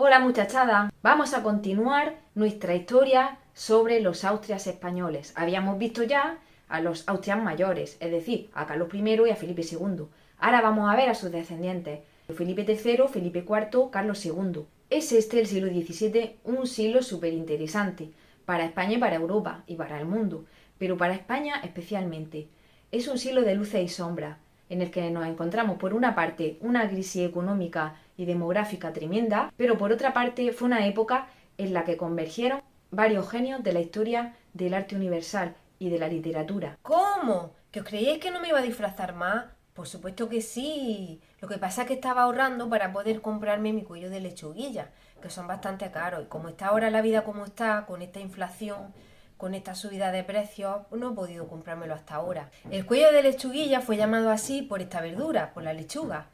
Hola muchachada, vamos a continuar nuestra historia sobre los Austrias españoles. Habíamos visto ya a los Austrias mayores, es decir, a Carlos I y a Felipe II. Ahora vamos a ver a sus descendientes, Felipe III, Felipe IV, Carlos II. Es este el siglo XVII un siglo súper interesante para España y para Europa y para el mundo, pero para España especialmente. Es un siglo de luces y sombras, en el que nos encontramos por una parte una crisis económica y demográfica tremenda, pero por otra parte fue una época en la que convergieron varios genios de la historia del arte universal y de la literatura. ¿Cómo? ¿Que os creíais que no me iba a disfrazar más? Por supuesto que sí. Lo que pasa es que estaba ahorrando para poder comprarme mi cuello de lechuguilla, que son bastante caros. Y como está ahora la vida como está, con esta inflación, con esta subida de precios, no he podido comprármelo hasta ahora. El cuello de lechuguilla fue llamado así por esta verdura, por la lechuga.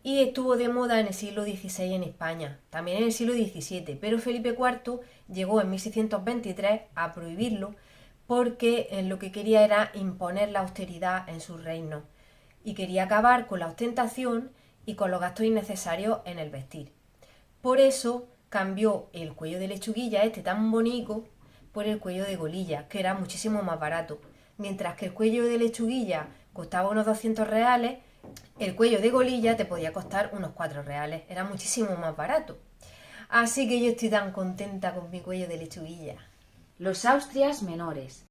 Y estuvo de moda en el siglo XVI en España, también en el siglo XVII, pero Felipe IV llegó en 1623 a prohibirlo porque lo que quería era imponer la austeridad en su reino y quería acabar con la ostentación y con los gastos innecesarios en el vestir. Por eso cambió el cuello de lechuguilla, este tan bonito, por el cuello de golilla, que era muchísimo más barato. Mientras que el cuello de lechuguilla costaba unos 200 reales, el cuello de golilla te podía costar unos 4 reales. Era muchísimo más barato. Así que yo estoy tan contenta con mi cuello de lechuguilla. Los Austrias menores.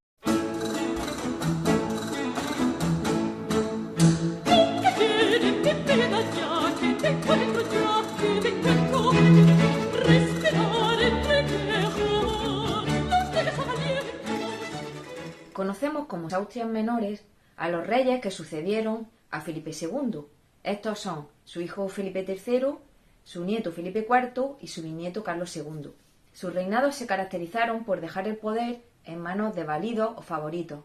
Conocemos como Austrias menores a los reyes que sucedieron a Felipe II. Estos son su hijo Felipe III, su nieto Felipe IV y su bisnieto Carlos II. Sus reinados se caracterizaron por dejar el poder en manos de válidos o favoritos.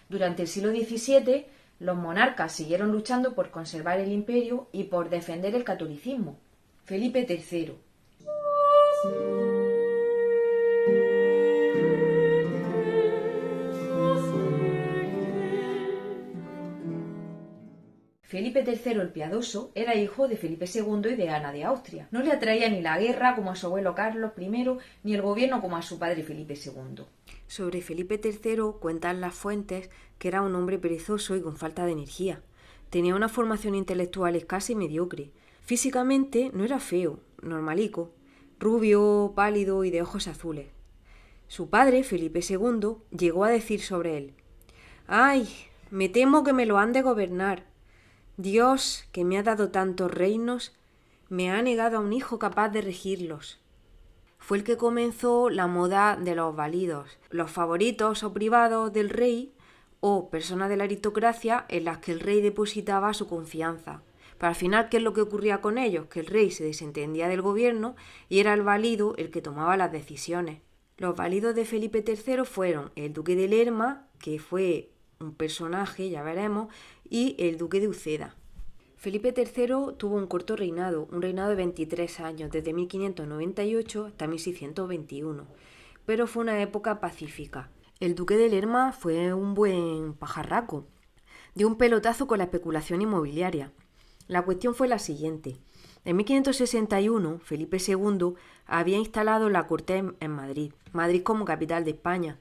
Durante el siglo XVII, los monarcas siguieron luchando por conservar el imperio y por defender el catolicismo. Felipe III. Felipe III el Piadoso era hijo de Felipe II y de Ana de Austria. No le atraía ni la guerra como a su abuelo Carlos I, ni el gobierno como a su padre Felipe II. Sobre Felipe III cuentan las fuentes que era un hombre perezoso y con falta de energía. Tenía una formación intelectual escasa y mediocre. Físicamente no era feo, normalico, rubio, pálido y de ojos azules. Su padre, Felipe II, llegó a decir sobre él: «¡Ay! Me temo que me lo han de gobernar. Dios, que me ha dado tantos reinos, me ha negado a un hijo capaz de regirlos». Fue el que comenzó la moda de los válidos, los favoritos o privados del rey o personas de la aristocracia en las que el rey depositaba su confianza. Pero al final, ¿qué es lo que ocurría con ellos? Que el rey se desentendía del gobierno y era el válido el que tomaba las decisiones. Los válidos de Felipe III fueron el duque de Lerma, que fue un personaje, ya veremos, y el duque de Uceda. Felipe III tuvo un corto reinado, un reinado de 23 años, desde 1598 hasta 1621, pero fue una época pacífica. El duque de Lerma fue un buen pajarraco, dio un pelotazo con la especulación inmobiliaria. La cuestión fue la siguiente. En 1561, Felipe II había instalado la corte en Madrid, Madrid como capital de España.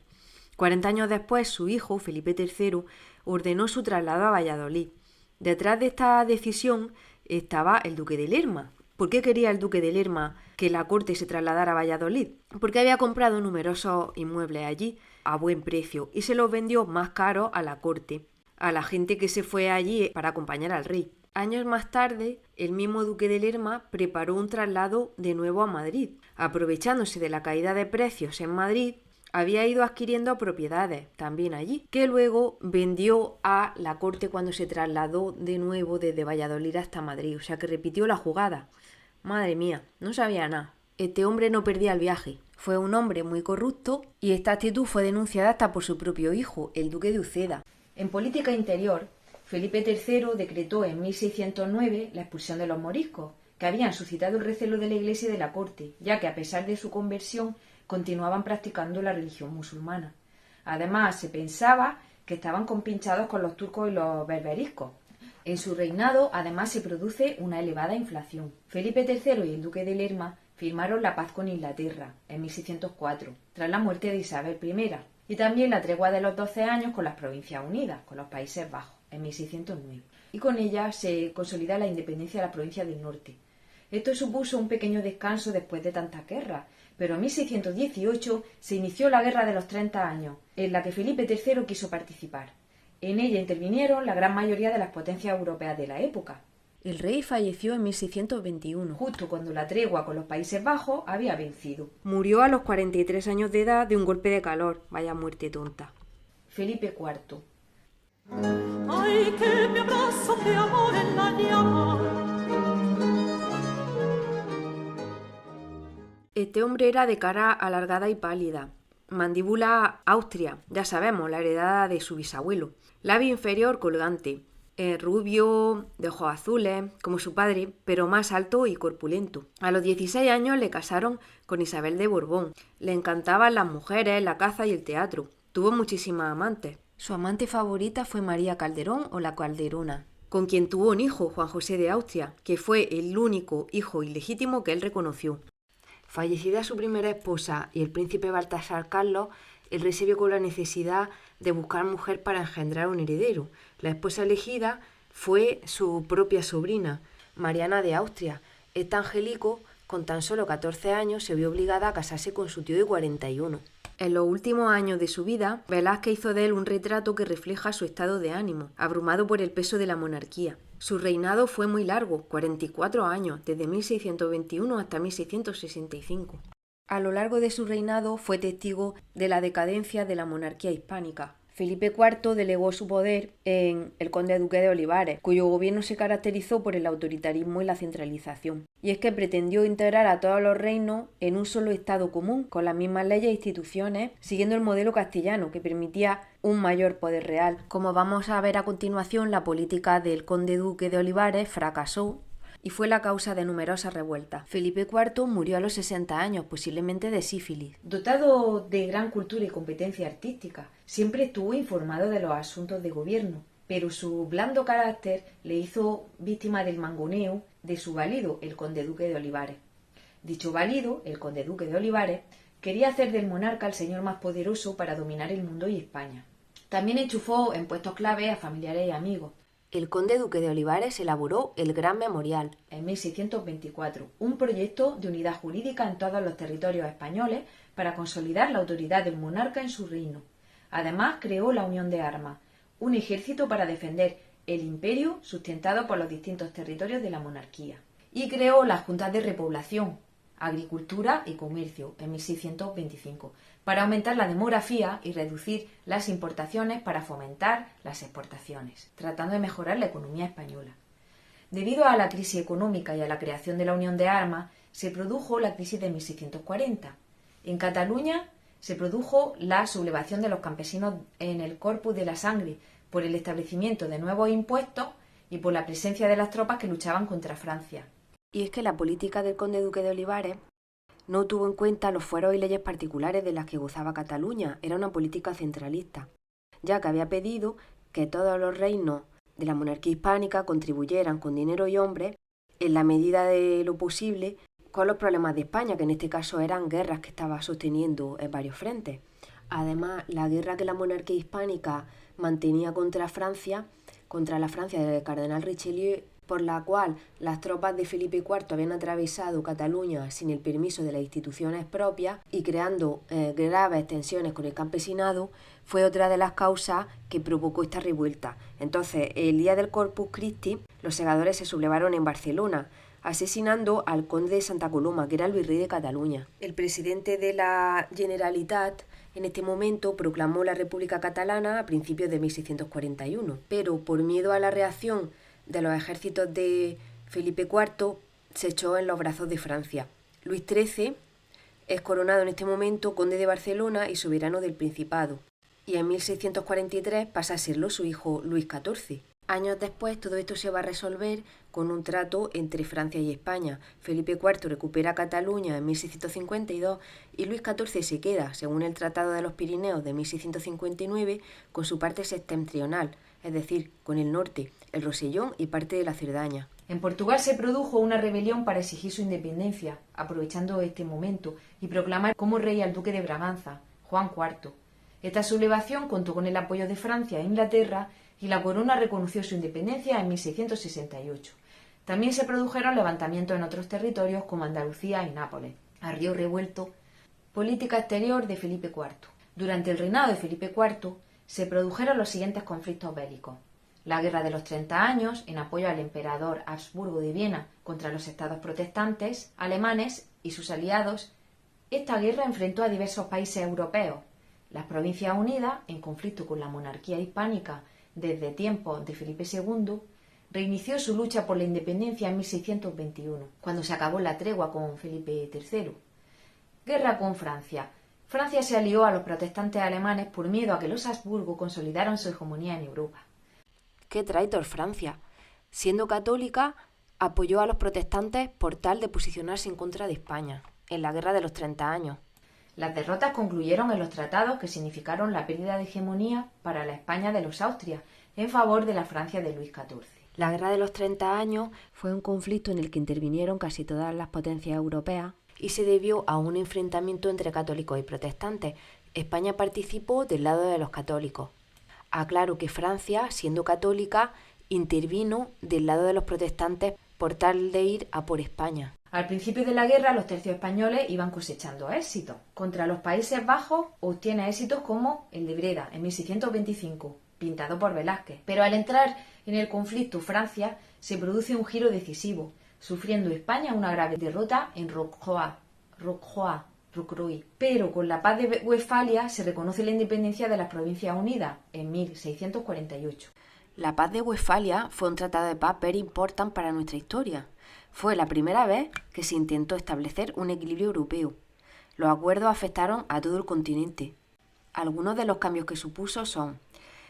40 años después, su hijo, Felipe III, ordenó su traslado a Valladolid. Detrás de esta decisión estaba el duque de Lerma. ¿Por qué quería el duque de Lerma que la corte se trasladara a Valladolid? Porque había comprado numerosos inmuebles allí a buen precio y se los vendió más caros a la corte, a la gente que se fue allí para acompañar al rey. Años más tarde, el mismo duque de Lerma preparó un traslado de nuevo a Madrid. Aprovechándose de la caída de precios en Madrid, había ido adquiriendo propiedades también allí, que luego vendió a la corte cuando se trasladó de nuevo desde Valladolid hasta Madrid. O sea que repitió la jugada. Madre mía, no sabía nada. Este hombre no perdía el viaje. Fue un hombre muy corrupto y esta actitud fue denunciada hasta por su propio hijo, el duque de Uceda. En política interior, Felipe III decretó en 1609 la expulsión de los moriscos, que habían suscitado el recelo de la Iglesia y de la corte, ya que a pesar de su conversión continuaban practicando la religión musulmana. Además, se pensaba que estaban compinchados con los turcos y los berberiscos. En su reinado, además, se produce una elevada inflación. Felipe III y el duque de Lerma firmaron la paz con Inglaterra en 1604, tras la muerte de Isabel I, y también la tregua de los 12 años con las Provincias Unidas, con los Países Bajos, en 1609. Y con ella se consolida la independencia de la provincia del norte. Esto supuso un pequeño descanso después de tantas guerras, pero en 1618 se inició la Guerra de los 30 años, en la que Felipe III quiso participar. En ella intervinieron la gran mayoría de las potencias europeas de la época. El rey falleció en 1621, Justo cuando la tregua con los Países Bajos había vencido. Murió a los 43 años de edad de un golpe de calor. Vaya muerte tonta. Felipe IV. Ay, que mi abrazo de amor en la llama. Este hombre era de cara alargada y pálida. Mandíbula austria, ya sabemos, la heredada de su bisabuelo. Labio inferior colgante. Rubio, de ojos azules, como su padre, pero más alto y corpulento. A los 16 años le casaron con Isabel de Borbón. Le encantaban las mujeres, la caza y el teatro. Tuvo muchísimas amantes. Su amante favorita fue María Calderón o la Calderona, con quien tuvo un hijo, Juan José de Austria, que fue el único hijo ilegítimo que él reconoció. Fallecida su primera esposa y el príncipe Baltasar Carlos, el rey se vio con la necesidad de buscar mujer para engendrar un heredero. La esposa elegida fue su propia sobrina, Mariana de Austria. Esta Angelico, con tan solo 14 años, se vio obligada a casarse con su tío de 41. En los últimos años de su vida, Velázquez hizo de él un retrato que refleja su estado de ánimo, abrumado por el peso de la monarquía. Su reinado fue muy largo, 44 años, desde 1621 hasta 1665. A lo largo de su reinado fue testigo de la decadencia de la monarquía hispánica. Felipe IV delegó su poder en el conde duque de Olivares, cuyo gobierno se caracterizó por el autoritarismo y la centralización. Y es que pretendió integrar a todos los reinos en un solo estado común, con las mismas leyes e instituciones, siguiendo el modelo castellano, que permitía un mayor poder real. Como vamos a ver a continuación, la política del conde duque de Olivares fracasó y fue la causa de numerosas revueltas. Felipe IV murió a los 60 años, posiblemente de sífilis. Dotado de gran cultura y competencia artística, siempre estuvo informado de los asuntos de gobierno, pero su blando carácter le hizo víctima del mangoneo de su valido, el conde duque de Olivares. Dicho valido, el conde duque de Olivares, quería hacer del monarca el señor más poderoso para dominar el mundo y España. También enchufó en puestos clave a familiares y amigos. El conde duque de Olivares elaboró el Gran Memorial en 1624, un proyecto de unidad jurídica en todos los territorios españoles para consolidar la autoridad del monarca en su reino. Además, creó la Unión de Armas, un ejército para defender el imperio sustentado por los distintos territorios de la monarquía. Y creó las juntas de repoblación, agricultura y comercio en 1625, para aumentar la demografía y reducir las importaciones para fomentar las exportaciones, tratando de mejorar la economía española. Debido a la crisis económica y a la creación de la Unión de Armas, se produjo la crisis de 1640. En Cataluña se produjo la sublevación de los campesinos en el Corpus de la Sangre por el establecimiento de nuevos impuestos y por la presencia de las tropas que luchaban contra Francia. Y es que la política del conde duque de Olivares no tuvo en cuenta los fueros y leyes particulares de las que gozaba Cataluña. Era una política centralista, ya que había pedido que todos los reinos de la monarquía hispánica contribuyeran con dinero y hombres, en la medida de lo posible, con los problemas de España, que en este caso eran guerras que estaba sosteniendo en varios frentes. Además, la guerra que la monarquía hispánica mantenía contra Francia, contra la Francia del cardenal Richelieu, por la cual las tropas de Felipe IV habían atravesado Cataluña sin el permiso de las instituciones propias y creando graves tensiones con el campesinado, fue otra de las causas que provocó esta revuelta. Entonces, el día del Corpus Christi, los segadores se sublevaron en Barcelona, asesinando al conde de Santa Coloma, que era el virrey de Cataluña. El presidente de la Generalitat en este momento proclamó la República Catalana a principios de 1641, pero por miedo a la reacción de los ejércitos de Felipe IV se echó en los brazos de Francia. Luis XIII es coronado en este momento conde de Barcelona y soberano del Principado, y en 1643 pasa a serlo su hijo Luis XIV. Años después todo esto se va a resolver con un trato entre Francia y España. Felipe IV recupera Cataluña en 1652 y Luis XIV se queda, según el Tratado de los Pirineos de 1659, con su parte septentrional, es decir, con el norte, el Rosellón y parte de la Cerdaña. En Portugal se produjo una rebelión para exigir su independencia, aprovechando este momento, y proclamar como rey al duque de Braganza, Juan IV. Esta sublevación contó con el apoyo de Francia e Inglaterra y la corona reconoció su independencia en 1668. También se produjeron levantamientos en otros territorios como Andalucía y Nápoles. A río revuelto, política exterior de Felipe IV. Durante el reinado de Felipe IV se produjeron los siguientes conflictos bélicos. La Guerra de los 30 Años, en apoyo al emperador Habsburgo de Viena contra los estados protestantes, alemanes y sus aliados. Esta guerra enfrentó a diversos países europeos. Las Provincias Unidas, en conflicto con la monarquía hispánica desde tiempos de Felipe II, reinició su lucha por la independencia en 1621, cuando se acabó la tregua con Felipe III. Guerra con Francia. Francia se alió a los protestantes alemanes por miedo a que los Habsburgo consolidaran su hegemonía en Europa. ¡Qué traitor Francia! Siendo católica, apoyó a los protestantes por tal de posicionarse en contra de España, en la Guerra de los 30 Años. Las derrotas concluyeron en los tratados que significaron la pérdida de hegemonía para la España de los Austrias, en favor de la Francia de Luis XIV. La Guerra de los 30 Años fue un conflicto en el que intervinieron casi todas las potencias europeas y se debió a un enfrentamiento entre católicos y protestantes. España participó del lado de los católicos. Aclaro que Francia, siendo católica, intervino del lado de los protestantes por tal de ir a por España. Al principio de la guerra, los tercios españoles iban cosechando éxitos. Contra los Países Bajos obtiene éxitos como el de Breda, en 1625, pintado por Velázquez. Pero al entrar en el conflicto Francia, se produce un giro decisivo, sufriendo España una grave derrota en Rocroi. Pero con la paz de Westfalia se reconoce la independencia de las Provincias Unidas en 1648. La paz de Westfalia fue un tratado de paz very important para nuestra historia. Fue la primera vez que se intentó establecer un equilibrio europeo. Los acuerdos afectaron a todo el continente. Algunos de los cambios que supuso son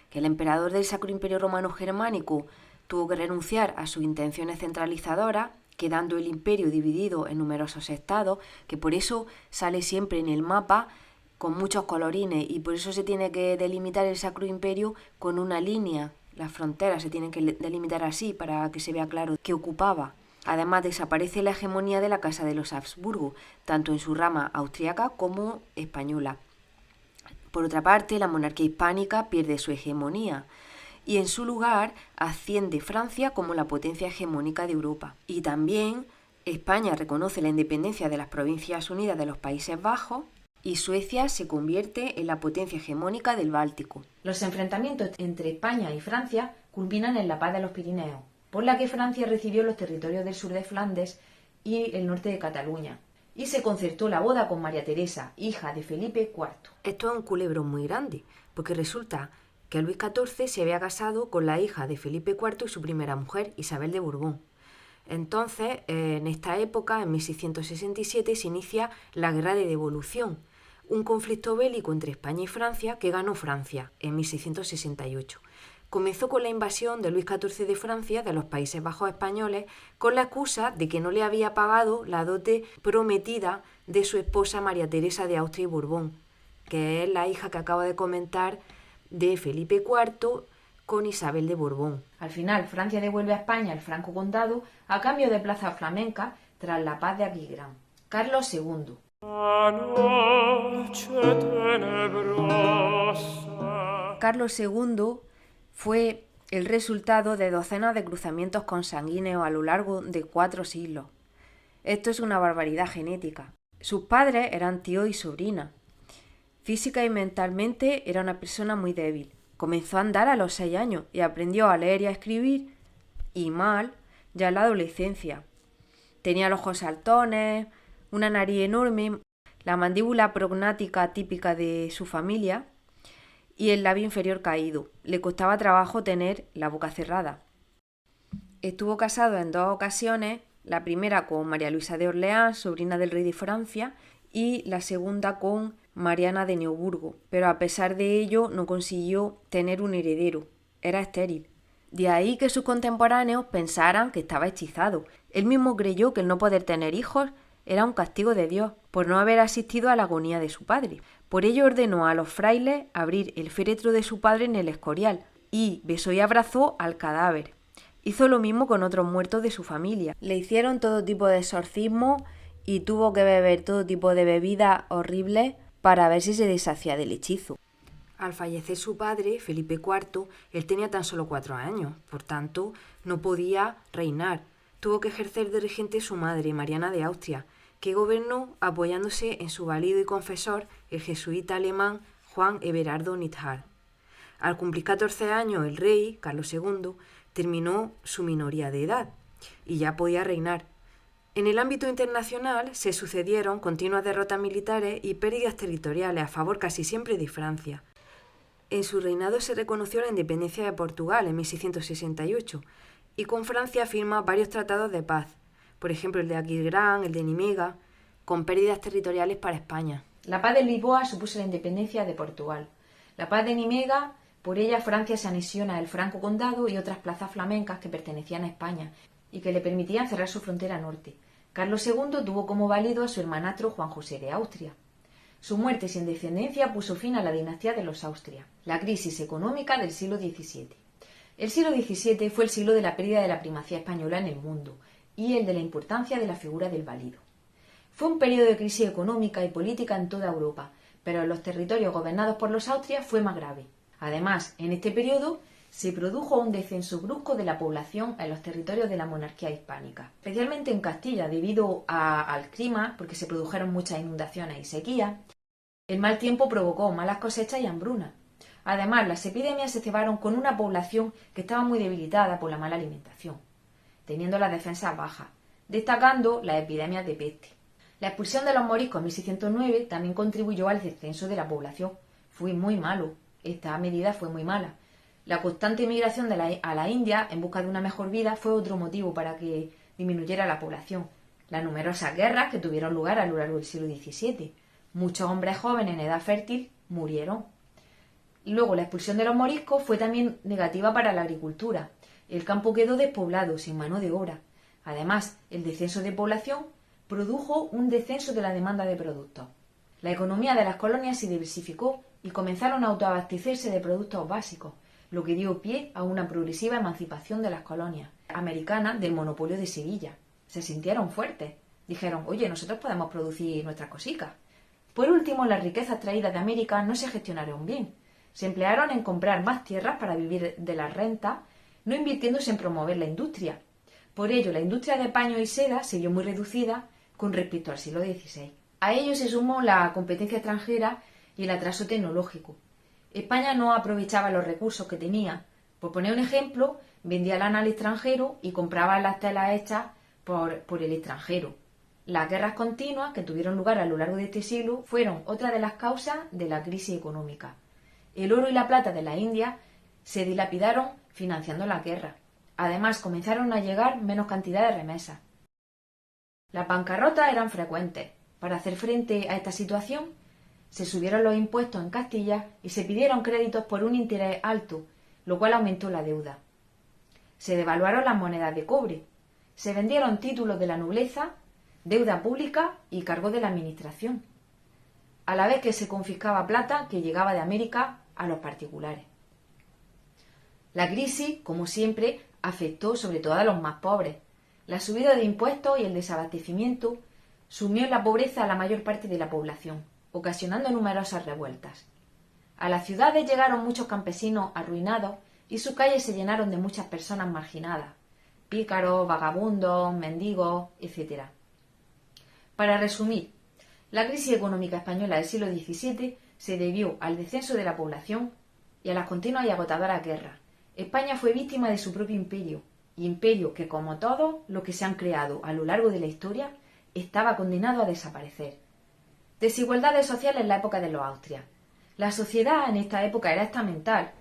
que el emperador del Sacro Imperio Romano Germánico tuvo que renunciar a sus intenciones centralizadoras, quedando el imperio dividido en numerosos estados, que por eso sale siempre en el mapa con muchos colorines y por eso se tiene que delimitar el Sacro Imperio con una línea. Las fronteras se tienen que delimitar así para que se vea claro qué ocupaba. Además, desaparece la hegemonía de la Casa de los Habsburgo, tanto en su rama austríaca como española. Por otra parte, la monarquía hispánica pierde su hegemonía y en su lugar asciende Francia como la potencia hegemónica de Europa. Y también España reconoce la independencia de las Provincias Unidas de los Países Bajos y Suecia se convierte en la potencia hegemónica del Báltico. Los enfrentamientos entre España y Francia culminan en la Paz de los Pirineos, por la que Francia recibió los territorios del sur de Flandes y el norte de Cataluña, y se concertó la boda con María Teresa, hija de Felipe IV. Esto es un culebrón muy grande, porque resulta que Luis XIV se había casado con la hija de Felipe IV y su primera mujer, Isabel de Borbón. Entonces, en esta época, en 1667, se inicia la Guerra de Devolución, un conflicto bélico entre España y Francia que ganó Francia en 1668. Comenzó con la invasión de Luis XIV de Francia de los Países Bajos españoles con la excusa de que no le había pagado la dote prometida de su esposa María Teresa de Austria y Borbón, que es la hija que acabo de comentar de Felipe IV con Isabel de Borbón. Al final, Francia devuelve a España el Franco Condado a cambio de plazas flamencas tras la paz de Aquisgrán. Carlos II. Carlos II fue el resultado de docenas de cruzamientos consanguíneos a lo largo de 4 siglos. Esto es una barbaridad genética. Sus padres eran tío y sobrina. Física y mentalmente era una persona muy débil. Comenzó a andar a los 6 años y aprendió a leer y a escribir, y mal, ya en la adolescencia. Tenía los ojos saltones, una nariz enorme, la mandíbula prognática típica de su familia y el labio inferior caído. Le costaba trabajo tener la boca cerrada. Estuvo casado en 2 ocasiones, la primera con María Luisa de Orleans, sobrina del rey de Francia, y la segunda con Mariana de Neuburgo, pero a pesar de ello no consiguió tener un heredero, era estéril. De ahí que sus contemporáneos pensaran que estaba hechizado. Él mismo creyó que el no poder tener hijos era un castigo de Dios por no haber asistido a la agonía de su padre. Por ello ordenó a los frailes abrir el féretro de su padre en el Escorial y besó y abrazó al cadáver. Hizo lo mismo con otros muertos de su familia. Le hicieron todo tipo de exorcismos y tuvo que beber todo tipo de bebidas horribles para ver si se deshacía del hechizo. Al fallecer su padre, Felipe IV, él tenía tan solo 4 años, por tanto, no podía reinar. Tuvo que ejercer de regente su madre, Mariana de Austria, que gobernó apoyándose en su valido y confesor, el jesuita alemán Juan Everardo Nithard. Al cumplir 14 años, el rey, Carlos II, terminó su minoría de edad y ya podía reinar. En el ámbito internacional se sucedieron continuas derrotas militares y pérdidas territoriales a favor casi siempre de Francia. En su reinado se reconoció la independencia de Portugal en 1668 y con Francia firma varios tratados de paz, por ejemplo el de Aquisgrán, el de Nimega, con pérdidas territoriales para España. La paz de Lisboa supuso la independencia de Portugal. La paz de Nimega, por ella Francia se anexiona el Franco Condado y otras plazas flamencas que pertenecían a España y que le permitían cerrar su frontera norte. Carlos II tuvo como válido a su hermanastro Juan José de Austria. Su muerte sin descendencia puso fin a la dinastía de los Austria. La crisis económica del siglo XVII. El siglo XVII fue el siglo de la pérdida de la primacía española en el mundo y el de la importancia de la figura del válido. Fue un periodo de crisis económica y política en toda Europa, pero en los territorios gobernados por los Austrias fue más grave. Además, en este periodo se produjo un descenso brusco de la población en los territorios de la monarquía hispánica, especialmente en Castilla, debido al clima, porque se produjeron muchas inundaciones y sequías. El mal tiempo provocó malas cosechas y hambruna. Además, las epidemias se cebaron con una población que estaba muy debilitada por la mala alimentación, teniendo las defensas bajas, destacando las epidemias de peste. La expulsión de los moriscos en 1609 también contribuyó al descenso de la población. Fue muy malo. Esta medida fue muy mala. La constante migración a la India en busca de una mejor vida fue otro motivo para que disminuyera la población. Las numerosas guerras que tuvieron lugar a lo largo del siglo XVII. Muchos hombres jóvenes en edad fértil murieron. Luego, la expulsión de los moriscos fue también negativa para la agricultura. El campo quedó despoblado, sin mano de obra. Además, el descenso de población produjo un descenso de la demanda de productos. La economía de las colonias se diversificó y comenzaron a autoabastecerse de productos básicos, lo que dio pie a una progresiva emancipación de las colonias americanas del monopolio de Sevilla. Se sintieron fuertes. Dijeron, oye, nosotros podemos producir nuestras cositas. Por último, las riquezas traídas de América no se gestionaron bien. Se emplearon en comprar más tierras para vivir de las rentas, no invirtiéndose en promover la industria. Por ello, la industria de paño y seda se vio muy reducida con respecto al siglo XVI. A ello se sumó la competencia extranjera y el atraso tecnológico. España no aprovechaba los recursos que tenía. Por poner un ejemplo, vendía lana al extranjero y compraba las telas hechas por el extranjero. Las guerras continuas que tuvieron lugar a lo largo de este siglo fueron otra de las causas de la crisis económica. El oro y la plata de la India se dilapidaron financiando la guerra. Además, comenzaron a llegar menos cantidad de remesas. Las bancarrotas eran frecuentes. Para hacer frente a esta situación, se subieron los impuestos en Castilla y se pidieron créditos por un interés alto, lo cual aumentó la deuda. Se devaluaron las monedas de cobre. Se vendieron títulos de la nobleza, deuda pública y cargos de la administración, a la vez que se confiscaba plata que llegaba de América a los particulares. La crisis, como siempre, afectó sobre todo a los más pobres. La subida de impuestos y el desabastecimiento sumió en la pobreza a la mayor parte de la población, ocasionando numerosas revueltas. A las ciudades llegaron muchos campesinos arruinados y sus calles se llenaron de muchas personas marginadas, pícaros, vagabundos, mendigos, etc. Para resumir, la crisis económica española del siglo XVII se debió al descenso de la población y a las continuas y agotadoras guerras. España fue víctima de su propio imperio que, como todos los que se han creado a lo largo de la historia, estaba condenado a desaparecer. Desigualdades sociales en la época de los Austrias. La sociedad en esta época era estamental.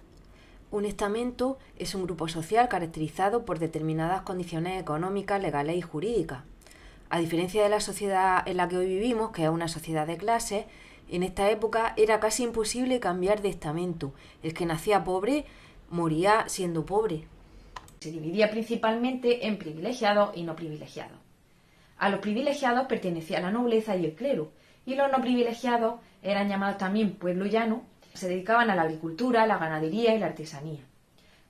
Un estamento es un grupo social caracterizado por determinadas condiciones económicas, legales y jurídicas. A diferencia de la sociedad en la que hoy vivimos, que es una sociedad de clases, en esta época era casi imposible cambiar de estamento. El que nacía pobre moría siendo pobre. Se dividía principalmente en privilegiados y no privilegiados. A los privilegiados pertenecía la nobleza y el clero, y los no privilegiados eran llamados también pueblo llano, se dedicaban a la agricultura, la ganadería y la artesanía.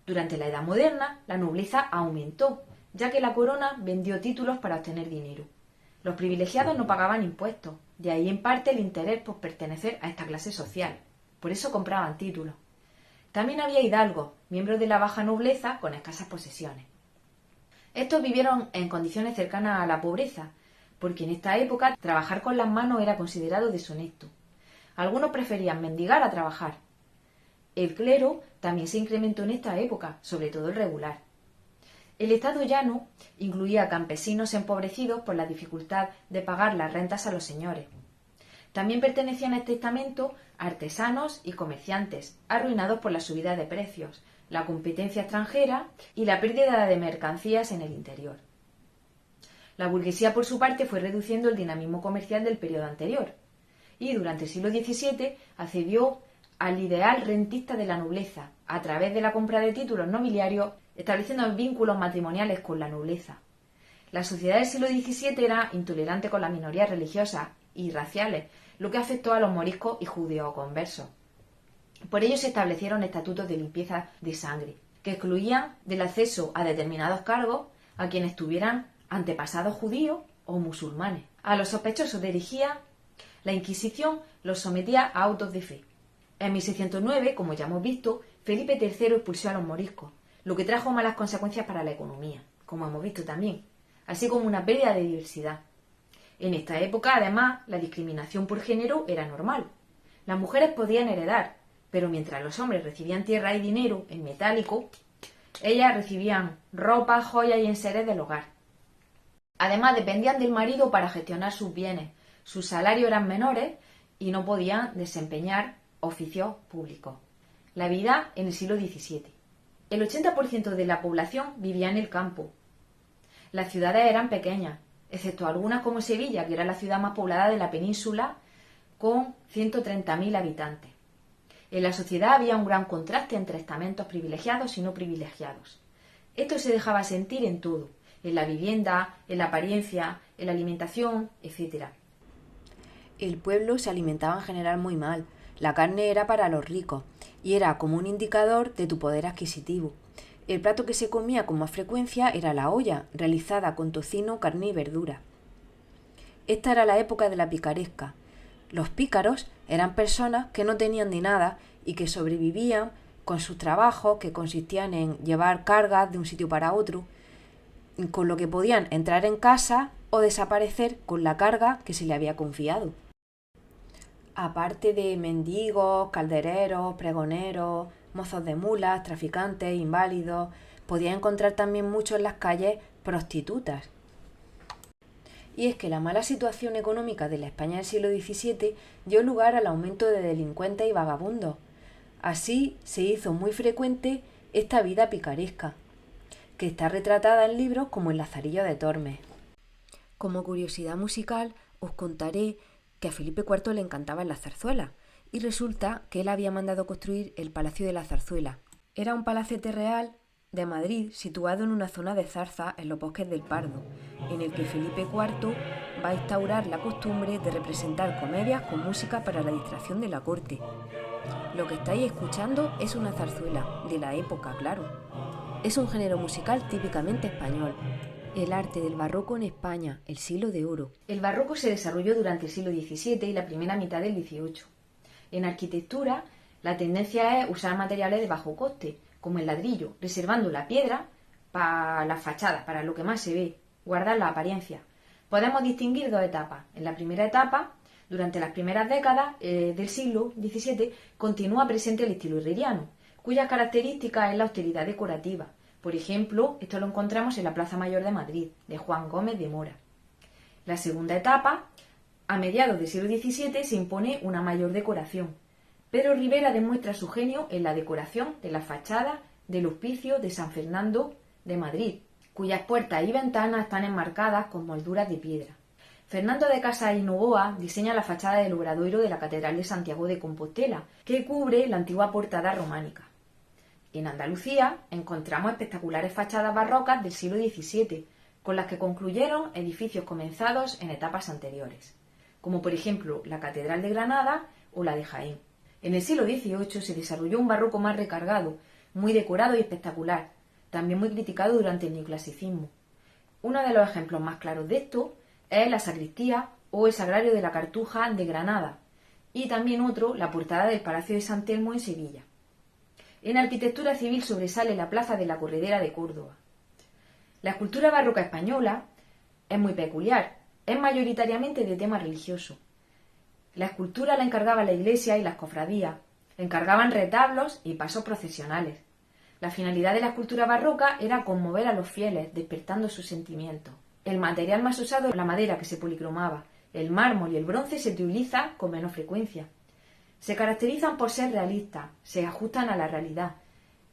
Durante la Edad Moderna, la nobleza aumentó, ya que la corona vendió títulos para obtener dinero. Los privilegiados no pagaban impuestos, de ahí en parte el interés por pertenecer a esta clase social. Por eso compraban títulos. También había hidalgos, miembros de la baja nobleza con escasas posesiones. Estos vivieron en condiciones cercanas a la pobreza, porque en esta época trabajar con las manos era considerado deshonesto. Algunos preferían mendigar a trabajar. El clero también se incrementó en esta época, sobre todo el regular. El estado llano incluía campesinos empobrecidos por la dificultad de pagar las rentas a los señores. También pertenecían a este estamento artesanos y comerciantes, arruinados por la subida de precios, la competencia extranjera y la pérdida de mercancías en el interior. La burguesía, por su parte, fue reduciendo el dinamismo comercial del periodo anterior y durante el siglo XVII accedió al ideal rentista de la nobleza, a través de la compra de títulos nobiliarios, estableciendo vínculos matrimoniales con la nobleza. La sociedad del siglo XVII era intolerante con las minorías religiosas y raciales, lo que afectó a los moriscos y judíos conversos. Por ello se establecieron estatutos de limpieza de sangre, que excluían del acceso a determinados cargos a quienes tuvieran antepasados judíos o musulmanes. A los sospechosos de herejía, la Inquisición los sometía a autos de fe. En 1609, como ya hemos visto, Felipe III expulsó a los moriscos, lo que trajo malas consecuencias para la economía, como hemos visto también, así como una pérdida de diversidad. En esta época, además, la discriminación por género era normal. Las mujeres podían heredar, pero mientras los hombres recibían tierra y dinero en metálico, ellas recibían ropa, joyas y enseres del hogar. Además, dependían del marido para gestionar sus bienes. Sus salarios eran menores y no podían desempeñar oficios públicos. La vida en el siglo XVII. El 80% de la población vivía en el campo. Las ciudades eran pequeñas, excepto algunas como Sevilla, que era la ciudad más poblada de la península, con 130.000 habitantes. En la sociedad había un gran contraste entre estamentos privilegiados y no privilegiados. Esto se dejaba sentir en todo, en la vivienda, en la apariencia, en la alimentación, etc. El pueblo se alimentaba en general muy mal. La carne era para los ricos y era como un indicador de tu poder adquisitivo. El plato que se comía con más frecuencia era la olla, realizada con tocino, carne y verdura. Esta era la época de la picaresca. Los pícaros eran personas que no tenían ni nada y que sobrevivían con sus trabajos, que consistían en llevar cargas de un sitio para otro, con lo que podían entrar en casa o desaparecer con la carga que se le había confiado. Aparte de mendigos, caldereros, pregoneros, mozos de mulas, traficantes, inválidos, podía encontrar también mucho en las calles prostitutas. Y es que la mala situación económica de la España del siglo XVII dio lugar al aumento de delincuentes y vagabundos. Así se hizo muy frecuente esta vida picaresca, que está retratada en libros como El Lazarillo de Tormes. Como curiosidad musical, os contaré que a Felipe IV le encantaban las zarzuelas, y resulta que él había mandado construir el Palacio de la Zarzuela. Era un palacete real de Madrid situado en una zona de zarza en los bosques del Pardo, en el que Felipe IV va a instaurar la costumbre de representar comedias con música para la distracción de la corte. Lo que estáis escuchando es una zarzuela, de la época, claro. Es un género musical típicamente español. El arte del barroco en España, el siglo de oro. El barroco se desarrolló durante el siglo XVII y la primera mitad del XVIII. En arquitectura, la tendencia es usar materiales de bajo coste, como el ladrillo, reservando la piedra para las fachadas, para lo que más se ve, guardar la apariencia. Podemos distinguir dos etapas. En la primera etapa, durante las primeras décadas del siglo XVII, continúa presente el estilo herreriano, cuya característica es la austeridad decorativa. Por ejemplo, esto lo encontramos en la Plaza Mayor de Madrid, de Juan Gómez de Mora. La segunda etapa, a mediados del siglo XVII, se impone una mayor decoración. Pedro Rivera demuestra su genio en la decoración de las fachadas del Hospicio de San Fernando de Madrid, cuyas puertas y ventanas están enmarcadas con molduras de piedra. Fernando de Casas y Novoa diseña la fachada del obradoiro de la Catedral de Santiago de Compostela, que cubre la antigua portada románica. En Andalucía encontramos espectaculares fachadas barrocas del siglo XVII, con las que concluyeron edificios comenzados en etapas anteriores, como por ejemplo la Catedral de Granada o la de Jaén. En el siglo XVIII se desarrolló un barroco más recargado, muy decorado y espectacular, también muy criticado durante el neoclasicismo. Uno de los ejemplos más claros de esto es la sacristía o el Sagrario de la Cartuja de Granada, y también otro, la portada del Palacio de San Telmo en Sevilla. En arquitectura civil sobresale la Plaza de la Corredera de Córdoba. La escultura barroca española es muy peculiar, es mayoritariamente de tema religioso. La escultura la encargaba la Iglesia y las cofradías, encargaban retablos y pasos procesionales. La finalidad de la escultura barroca era conmover a los fieles, despertando sus sentimientos. El material más usado es la madera, que se policromaba. El mármol y el bronce se utilizan con menos frecuencia. Se caracterizan por ser realistas, se ajustan a la realidad,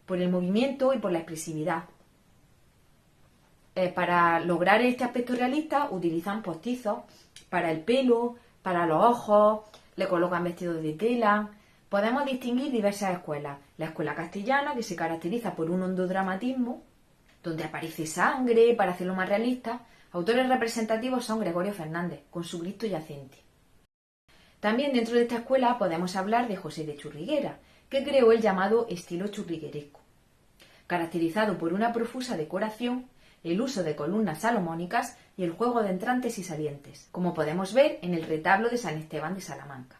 por el movimiento y por la expresividad. Para lograr este aspecto realista utilizan postizos para el pelo, para los ojos, le colocan vestidos de tela. Podemos distinguir diversas escuelas. La escuela castellana, que se caracteriza por un hondo dramatismo, donde aparece sangre para hacerlo más realista. Autores representativos son Gregorio Fernández, con su Cristo yacente. También dentro de esta escuela podemos hablar de José de Churriguera, que creó el llamado estilo churrigueresco, caracterizado por una profusa decoración, el uso de columnas salomónicas y el juego de entrantes y salientes, como podemos ver en el retablo de San Esteban de Salamanca,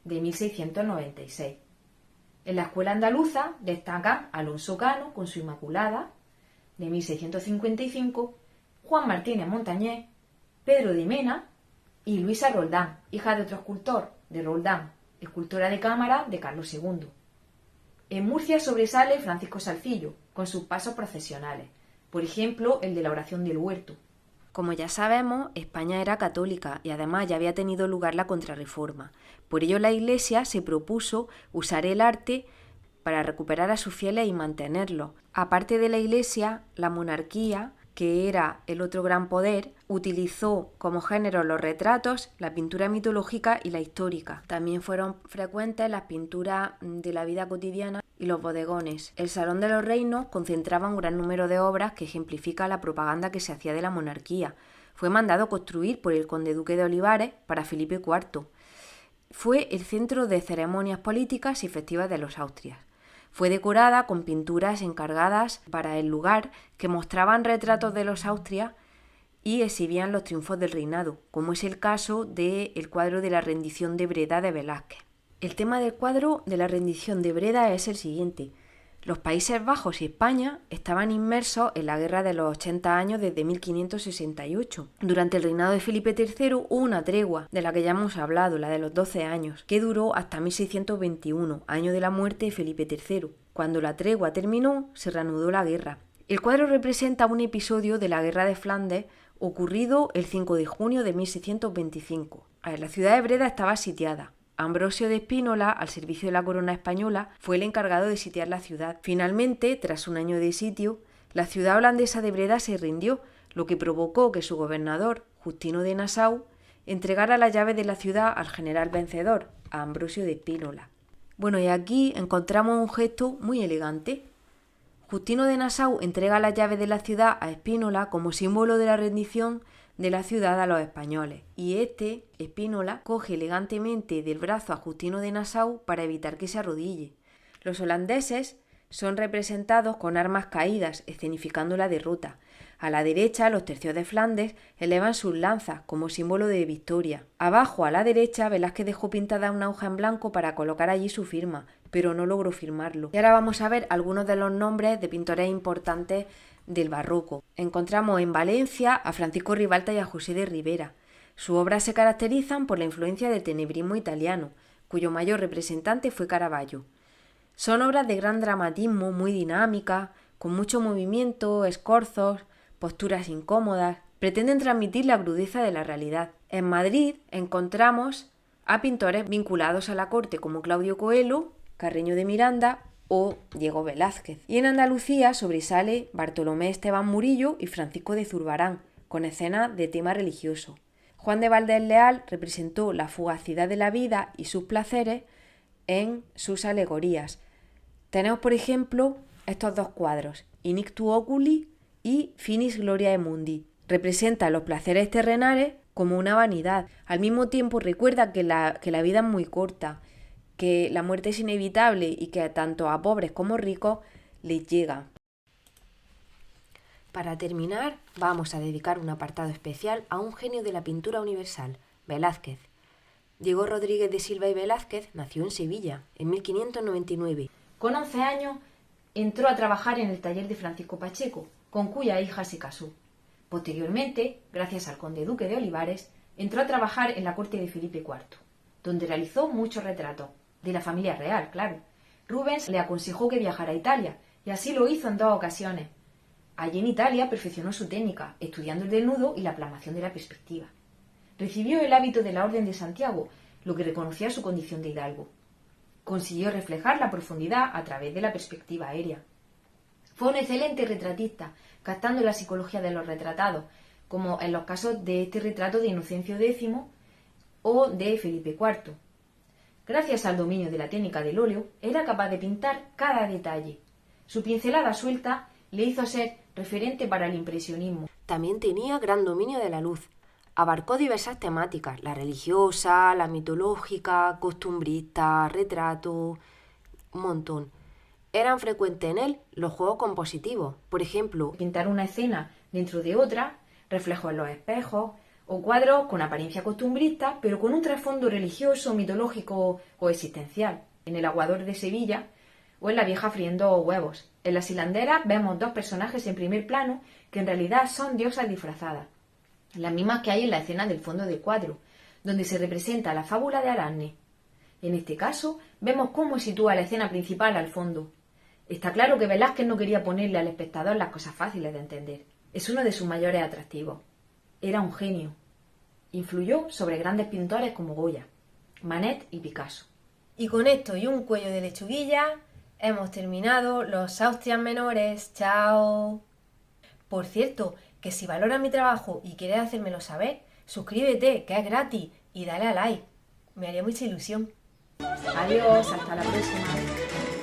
de 1696. En la escuela andaluza destacan Alonso Cano con su Inmaculada, de 1655, Juan Martínez Montañés, Pedro de Mena y Luisa Roldán, hija de otro escultor, de Roldán, escultora de cámara de Carlos II. En Murcia sobresale Francisco Salcillo, con sus pasos procesionales, por ejemplo, el de la oración del huerto. Como ya sabemos, España era católica y además ya había tenido lugar la Contrarreforma. Por ello la Iglesia se propuso usar el arte para recuperar a sus fieles y mantenerlos. Aparte de la Iglesia, la monarquía, que era el otro gran poder, utilizó como género los retratos, la pintura mitológica y la histórica. También fueron frecuentes las pinturas de la vida cotidiana y los bodegones. El Salón de los Reinos concentraba un gran número de obras que ejemplifica la propaganda que se hacía de la monarquía. Fue mandado construir por el conde duque de Olivares para Felipe IV. Fue el centro de ceremonias políticas y festivas de los Austrias. Fue decorada con pinturas encargadas para el lugar que mostraban retratos de los Austrias y exhibían los triunfos del reinado, como es el caso del cuadro de la rendición de Breda de Velázquez. El tema del cuadro de la rendición de Breda es el siguiente. Los Países Bajos y España estaban inmersos en la Guerra de los 80 años desde 1568. Durante el reinado de Felipe III hubo una tregua, de la que ya hemos hablado, la de los 12 años, que duró hasta 1621, año de la muerte de Felipe III. Cuando la tregua terminó, se reanudó la guerra. El cuadro representa un episodio de la Guerra de Flandes ocurrido el 5 de junio de 1625. La ciudad de Breda estaba sitiada. Ambrosio de Spínola, al servicio de la corona española, fue el encargado de sitiar la ciudad. Finalmente, tras un año de sitio, la ciudad holandesa de Breda se rindió, lo que provocó que su gobernador, Justino de Nassau, entregara la llave de la ciudad al general vencedor, a Ambrosio de Spínola. Bueno, y aquí encontramos un gesto muy elegante. Justino de Nassau entrega la llave de la ciudad a Spínola como símbolo de la rendición de la ciudad a los españoles, y Spínola, coge elegantemente del brazo a Justino de Nassau para evitar que se arrodille. Los holandeses son representados con armas caídas, escenificando la derrota. A la derecha, los tercios de Flandes elevan sus lanzas como símbolo de victoria. Abajo, a la derecha, Velázquez dejó pintada una hoja en blanco para colocar allí su firma, pero no logró firmarlo. Y ahora vamos a ver algunos de los nombres de pintores importantes del barroco. Encontramos en Valencia a Francisco Ribalta y a José de Ribera. Sus obras se caracterizan por la influencia del tenebrismo italiano, cuyo mayor representante fue Caravaggio. Son obras de gran dramatismo, muy dinámicas, con mucho movimiento, escorzos, posturas incómodas. Pretenden transmitir la crudeza de la realidad. En Madrid encontramos a pintores vinculados a la corte como Claudio Coelho, Carreño de Miranda o Diego Velázquez. Y en Andalucía sobresale Bartolomé Esteban Murillo y Francisco de Zurbarán, con escenas de tema religioso. Juan de Valdés Leal representó la fugacidad de la vida y sus placeres en sus alegorías. Tenemos, por ejemplo, estos dos cuadros, Inictu Oculi y Finis Gloriae Mundi. Representan los placeres terrenales como una vanidad. Al mismo tiempo recuerda que la vida es muy corta que la muerte es inevitable y que tanto a pobres como ricos les llega. Para terminar, vamos a dedicar un apartado especial a un genio de la pintura universal, Velázquez. Diego Rodríguez de Silva y Velázquez nació en Sevilla en 1599. Con 11 años entró a trabajar en el taller de Francisco Pacheco, con cuya hija se casó. Posteriormente, gracias al conde duque de Olivares, entró a trabajar en la corte de Felipe IV, donde realizó muchos retratos, de la familia real, claro. Rubens le aconsejó que viajara a Italia, y así lo hizo en 2 ocasiones. Allí en Italia perfeccionó su técnica, estudiando el desnudo y la plasmación de la perspectiva. Recibió el hábito de la Orden de Santiago, lo que reconocía su condición de hidalgo. Consiguió reflejar la profundidad a través de la perspectiva aérea. Fue un excelente retratista, captando la psicología de los retratados, como en los casos de este retrato de Inocencio X o de Felipe IV. Gracias al dominio de la técnica del óleo, era capaz de pintar cada detalle. Su pincelada suelta le hizo ser referente para el impresionismo. También tenía gran dominio de la luz. Abarcó diversas temáticas, la religiosa, la mitológica, costumbrista, retrato, un montón. Eran frecuentes en él los juegos compositivos, por ejemplo, pintar una escena dentro de otra, reflejos en los espejos, o cuadros con apariencia costumbrista, pero con un trasfondo religioso, mitológico o existencial. En El aguador de Sevilla o en La vieja friendo huevos. En Las hilanderas vemos 2 personajes en primer plano que en realidad son diosas disfrazadas, las mismas que hay en la escena del fondo del cuadro, donde se representa la fábula de Aracne. En este caso, vemos cómo sitúa la escena principal al fondo. Está claro que Velázquez no quería ponerle al espectador las cosas fáciles de entender. Es uno de sus mayores atractivos. Era un genio. Influyó sobre grandes pintores como Goya, Manet y Picasso. Y con esto y un cuello de lechuguilla, hemos terminado los Austrias menores. ¡Chao! Por cierto, que si valoras mi trabajo y quieres hacérmelo saber, suscríbete, que es gratis, y dale a like. Me haría mucha ilusión. Adiós, hasta la próxima.